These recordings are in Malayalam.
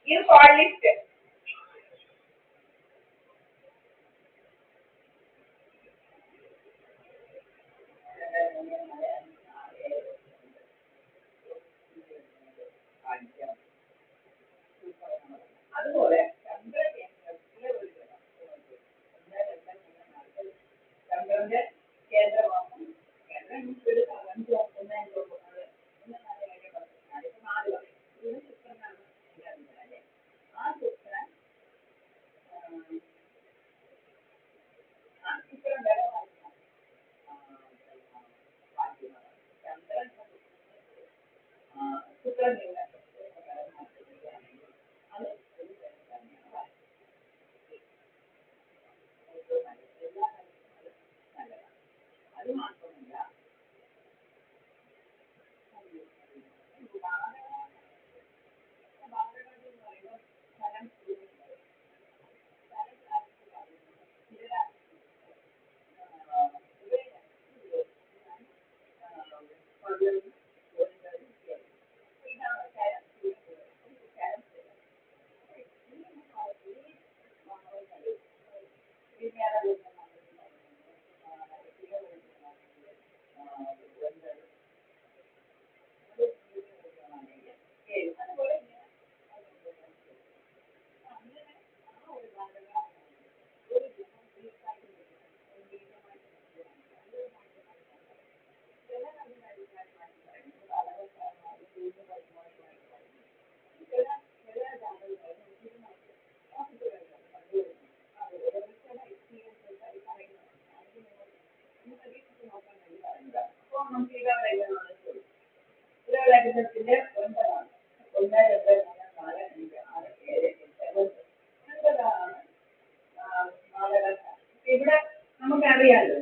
You call it. അതുപോലെ ചന്ദ്രന്റെ കേന്ദ്രമാകും കേന്ദ്രം ഒരു 5 1 4 ശുക്രനാണ് അല്ലേ ആ ശുക്രൻ ശുക്രൻ വരെ ചന്ദ്രൻ ശുക്രൻ അത് അത് മാത്രമല്ല ത്തിന്റെ 9 1 2 3 4 5 6 7 8 9 ഇവിടെ നമുക്കറിയാലോ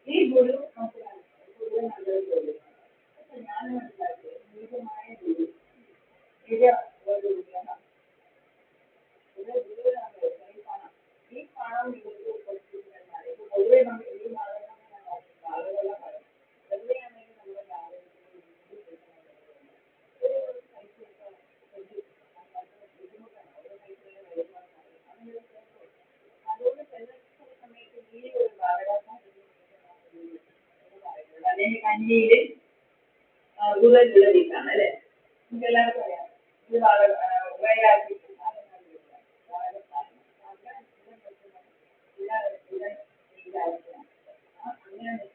ഈ ഗുരു നമുക്ക് ഗുരു നല്ലൊരു ജോലി ഞാൻ മനസ്സിലാക്കി നീതമായ ഗുരു ഈ പണം നിങ്ങൾക്ക് പൊതുവെ നമുക്ക് ഈ ആളുകളെ വെറുതെയാണെങ്കിൽ നമ്മുടെ ബുദ്ധിമുട്ടാണ് ഓരോ പൈസ അതുകൊണ്ട് ചില സമയത്ത് ഈ ഒരു അല്ലെങ്കിൽ കഞ്ഞിയിൽ ഗുരുവിനുള്ള വീട്ടാണ് അല്ലേ നമുക്ക് എല്ലാവർക്കും അറിയാം ഇത് വയലാക്കി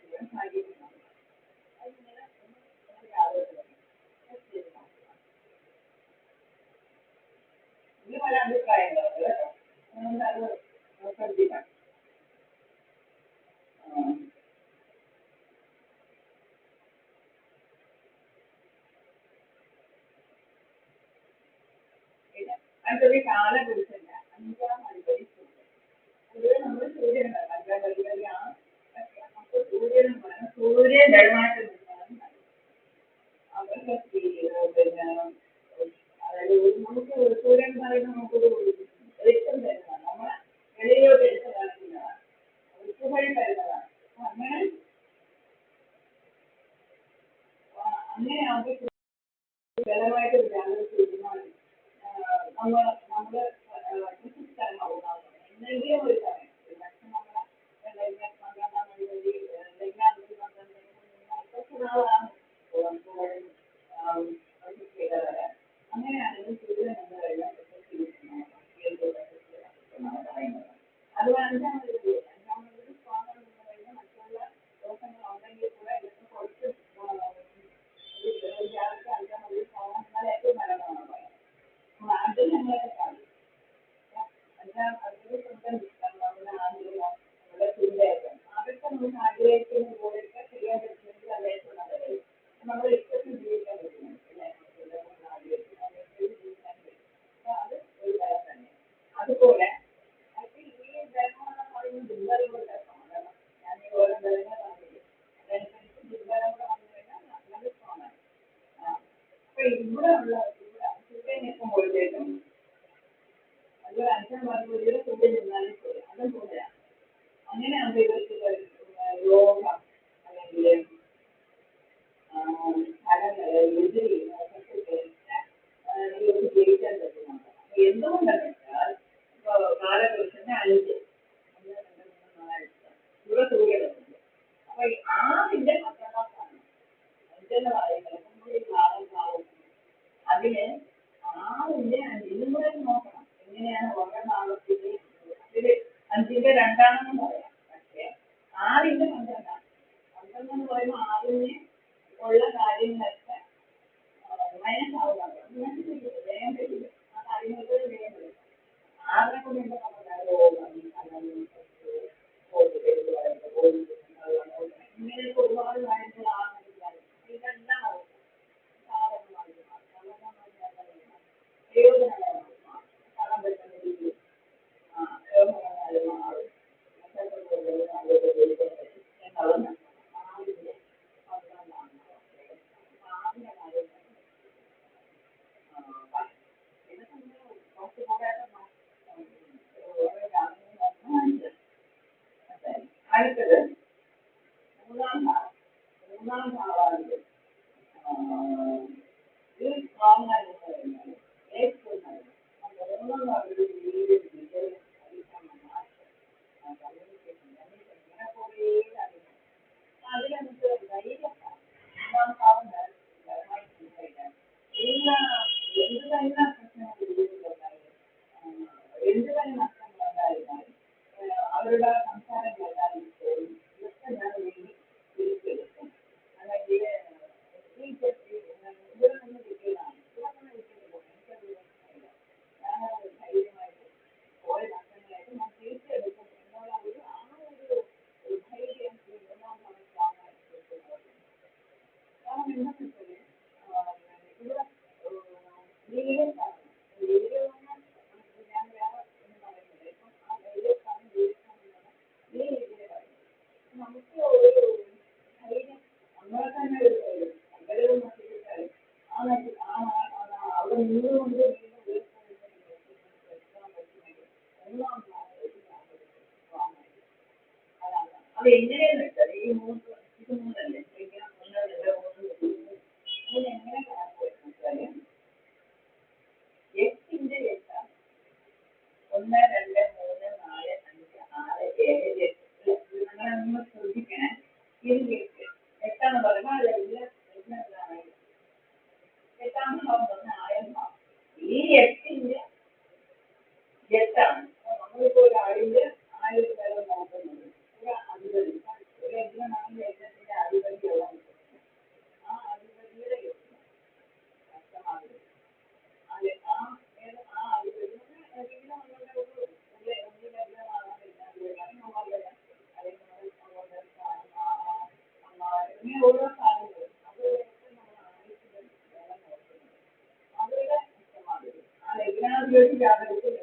അങ്ങനെ സാഹചര്യമാണ് ഇത് പല അഭിപ്രായങ്ങളുണ്ട് അത് ശ്രദ്ധിക്കാം അടുത്തൊരു കാലപുരുഷന്റെ 5ാം അധിപതി സൂര്യൻ നമ്മൾ സൂര്യൻ 5ാം അധിപതിയാണ് അപ്പൊ സൂര്യൻ ധർമാറ്റം അവർക്ക് പിന്നെ അതായത് നമുക്ക് സൂര്യൻ പറയുന്നത് നമുക്കൊരു വെളിച്ചം തരുന്നതാണ് നമ്മളെ വെളിയിലോട്ട് എടുത്ത് കാണിക്കുന്നതാണ് ഉപ്പുവഴി തരുന്നതാണ് അങ്ങനെ ആവുമ്പോൾ ബലമായിട്ട് ജാഗ്രത നമ്മള് എന്തെങ്കിലും ഒരു സമയം അങ്ങനെയാണെങ്കിൽ സൂര്യൻ എന്ന് പറയുന്നത് അത് 5ാമത് സ്വാതന്ത്ര്യം എന്ന് പറയുന്നത് മറ്റുള്ള ദോഷങ്ങൾ ഉണ്ടെങ്കിൽ കൂടെ ഇതൊക്കെ കുറച്ച് വിചാരിച്ച് 5ാമത് സ്വാതന്ത്ര്യം ഏറ്റവും നല്ലതാണ് പറയുന്നത് അത് ഞങ്ങളൊക്കെ സാധിക്കും 5ാമത് സ്വന്തം നമ്മുടെ ആഗ്രഹം നമ്മുടെ ചിന്തയൊക്കെ അതൊക്കെ നമുക്ക് ആഗ്രഹിക്കുന്ന പോലെയൊക്കെ ചെയ്യാൻ പറ്റുമെങ്കിൽ അത് ഏറ്റവും നല്ലത് നമ്മൾ ഇഷ്ടത്തിന് ജീവിക്കാൻ പറ്റുന്നുണ്ട് അത് ഒരു തരം തന്നെ അതുപോലെ ഈ ധർമ്മം എന്ന് പറയുന്നത് ദുർബലങ്ങളുടെ ധർമ്മമാണ് ഞാൻ ഈ ഓരോ ധർമ്മം പറഞ്ഞില്ലേ അതനുസരിച്ച് ദുർബലങ്ങൾ വന്നു കഴിഞ്ഞാൽ നല്ലത് സ്ട്രോങ്ങാണ് അപ്പൊ ഇവിടെ ഉള്ള സൂര്യൻ നിൽക്കുമ്പോഴത്തേക്കും അതൊരു 5ാം അധിപതിയുടെ സൂര്യൻ നിന്നാലും ശരി അതും പോലെയാണ് അങ്ങനെ ആകുമ്പോൾ ഇവർക്ക് രോഗം അല്ലെങ്കിൽ ഫലങ്ങൾ വിജയി കാര്യങ്ങൾ അതിന് ആറിന്റെ ഇതും കൂടെ നോക്കണം എങ്ങനെയാണ് ഓരോ നാളത്തിൽ അതിൽ 5ന്റെ 2 പറയാം. പക്ഷേ 6ന്റെ 12 എന്ന് പറയുമ്പോൾ 6ന് ഉള്ള കാര്യങ്ങളൊക്കെ മൈനസ് ആവുകയാണ്. വേഗം കഴിയില്ല ആ കാര്യങ്ങൾക്ക് വേഗം കഴിയും. 6നെ കൊണ്ട് എന്താ ഇങ്ങനെയൊക്കെ ഒരുപാട് കാര്യങ്ങൾ ഇതെല്ലാം അടുത്തത് മൂന്നാം ഭാഗമാണ് ഇത് സ്ട്രോങ് ആയിട്ട് പറയുന്നത് ഏറ്റവും അതിൽ നമുക്ക് ധൈര്യം മൂന്നാം ഭാഗം എല്ലാ എന്ത് തന്നെ പ്രശ്നങ്ങളുണ്ടായാലും എന്ത് തന്നെ നഷ്ടങ്ങളുണ്ടായിരുന്നാലും അവരുടെ സംസാരം കേട്ടാലും ഇതൊക്കെ ഞാൻ വേണ്ടി തിരിച്ചെടുക്കും. അല്ലെങ്കിൽ ഇവിടെ നിന്ന് കിട്ടിയതാണ് ഇവിടെ നിന്ന് കിട്ടിയത് എനിക്കത് ഞാൻ ധൈര്യമായിട്ട് പോയ നഷ്ടങ്ങളായിട്ട് ഞാൻ തിരിച്ചെടുക്കും എന്നുള്ള ഒരു ധൈര്യം മൂന്നാം ഭാഗത്താണ് കിട്ടുന്നത്. കാരണം എന്താണെന്ന് വെച്ചാൽ ഇവിടെ വീഡിയോ വീഡിയോ ഞാൻ വേറെ ഒന്നും പറയുന്നില്ല. ഇപ്പം ആ ധൈര്യത്താണ് ഈ രീതിയിൽ പറയുന്നത്. നമുക്ക് ഒരു ധൈര്യം നമ്മളെ തന്നെ ഒരു ധൈര്യം പലരും നശിപ്പിച്ചാലും അവിടെ നിന്നുകൊണ്ട് ഒന്നാം അത് എങ്ങനെയെന്ന് വെച്ചാൽ ഈ മൂന്നല്ലേ മൂന്നെങ്ങനെ കണക്ക് വെച്ചാൽ 8ന്റെ 8 1 2 3 4 5 6 7 8 അങ്ങനെ നമ്മൾ ശ്രദ്ധിക്കണേ. ഇത് 8 പറയുമ്പോൾ അതിൽ 8 ഭാഗം 1000 ഭാഗം ഈ 8ന്റെ 8 നമ്മളിപ്പോ ഒരു ആളിന്റെ 1000 പേരെ നോക്കുന്നത് ഒരു അധിപതി ഒരു യജ്ഞമാണെങ്കിൽ യജ്ഞത്തിന്റെ അധിപതിയുള്ള ആ അധിപതിയുടെ കഷ്ടമാകുന്നത് അതെ ആ അധിപതി അങ്ങനെ ഓരോ സാധനങ്ങളും അവരുടെ ഇഷ്ടമാകുന്നത് ആ ലഗ്നാധിപതി ജാതകത്തിൽ